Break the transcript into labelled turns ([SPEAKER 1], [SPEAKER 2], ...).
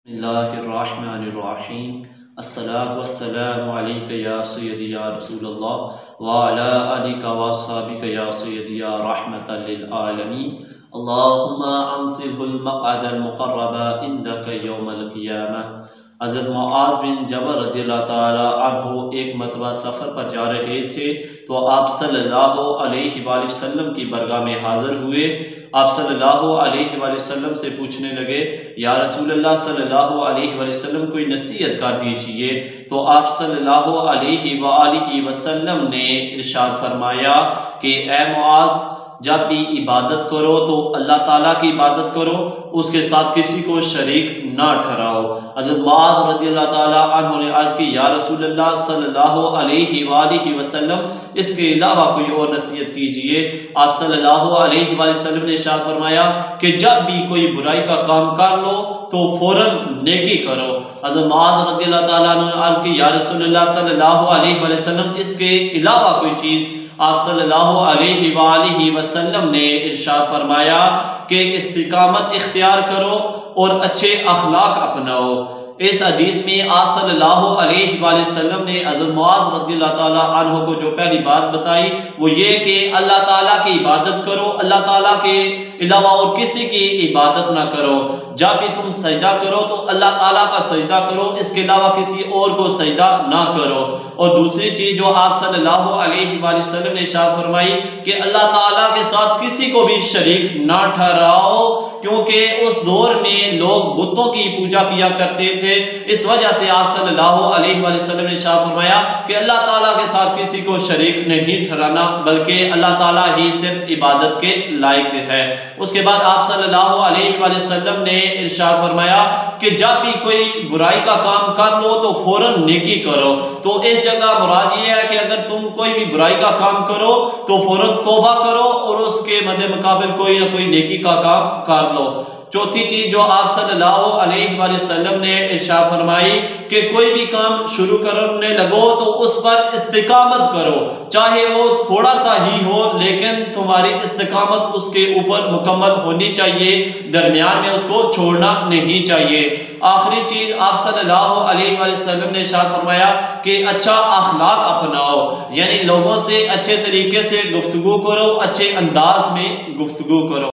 [SPEAKER 1] बिस्मिल्लाहिर्रहमानिर्रहीम। अस्सलातु वस्सलामु अलैका या सय्यदी या रसूलल्लाह व अला आलिका व अस्हाबिका या सय्यदी या रहमतल लिल आलमीन। अल्लाहुम्मा अंसिहुल मक़अदल मुक़र्रबा इंदका यौमल क़ियामह। हज़रत मुआज़ बिन जबल रज़ियल्लाहु ताला अन्हु एक मरतबा सफ़र पर जा रहे थे तो आप सल्लल्लाहु अलैहि वसल्लम की बरगाह में हाज़िर हुए। आप सल्लल्लाहु अलैहि वसल्लम से पूछने लगे, या रसूलल्लाह सल्लल्लाहु अलैहि वसल्लम कोई नसीहत कर दीजिए। तो आप सल्लल्लाहु अलैहि वसल्लम ने इरशाद फरमाया कि ए मुआज़, जब भी इबादत करो तो अल्लाह ताला की इबादत करो, उसके साथ किसी को शरीक ना ठहराओ। हज़रत मुआज़ रज़ियल्लाहु ताला अन्हु ने अर्ज़ की, या रसूलल्लाह सल्लल्लाहु अलैहि वसल्लम, इसके अलावा कोई और नसीहत कीजिए। आप सल्लल्लाहु अलैहि वसल्लम ने इरशाद फरमाया कि जब भी कोई बुराई का काम कर लो तो फौरन नेकी करो। हज़रत मुआज़ रज़ियल्लाहु ताला अन्हु ने अर्ज़ की, या रसूलल्लाह सल्लल्लाहु अलैहि वसल्लम, इसके अलावा कोई चीज़? आप सल्लल्लाहु अलैहि वसल्लम ने इरशाद फरमाया कि इस्तिकामत इख्तियार करो और अच्छे अखलाक अपनाओ। इस हदीस में आप सल्लल्लाहु अलैहि वसल्लम ने हज़रत मुआज़ रज़ियल्लाहु ताला अन्हु को जो पहली बात बताई वो ये कि अल्लाह ताला की इबादत करो, अल्लाह ताला के अलावा और किसी की इबादत ना करो। जब भी तुम सजदा करो तो अल्लाह ताला का सजदा करो, इसके अलावा किसी और को सजदा ना करो। और दूसरी चीज़ जो आप सल्लल्लाहु अलैहि वसल्लम ने इरशाद फरमाई कि अल्लाह ताला के साथ किसी को भी शरीक ना ठहराओ, क्योंकि उस दौर में लोग बुतों की पूजा किया करते थे। इस वजह से आप सल्लल्लाहु अलैहि वसल्लम ने इरशाद फरमाया कि अल्लाह ताला के साथ किसी को शरीक नहीं ठहराना, बल्कि अल्लाह ताला ही सिर्फ इबादत के लायक है। उसके बाद आप सल्लल्लाहु अलैहि वसल्लम ने इरशाद फरमाया कि जब भी कोई बुराई का काम कर लो तो फौरन नेकी करो। तो इस जगह मुराद ये है कि अगर तुम कोई भी बुराई का काम करो तो फौरन तौबा करो और उसके मद्दे मुकाबिल कोई ना कोई नेकी का काम कर लो। चौथी चीज जो आप सल्लल्लाहु अलैहि वसल्लम ने इरशाद फरमाई कि कोई भी काम शुरू करने लगो तो उस पर इस्तिकामत करो, चाहे वो थोड़ा सा ही हो, लेकिन तुम्हारी इस्तिकामत उसके ऊपर मुकम्मल होनी चाहिए, दरमियान में उसको छोड़ना नहीं चाहिए। आखिरी चीज आप सल्लल्लाहु अलैहि वसल्लम ने इरशाद फरमाया कि अच्छा अखलाक अपनाओ, यानी लोगों से अच्छे तरीके से गुफ्तगू करो, अच्छे अंदाज में गुफ्तगू करो।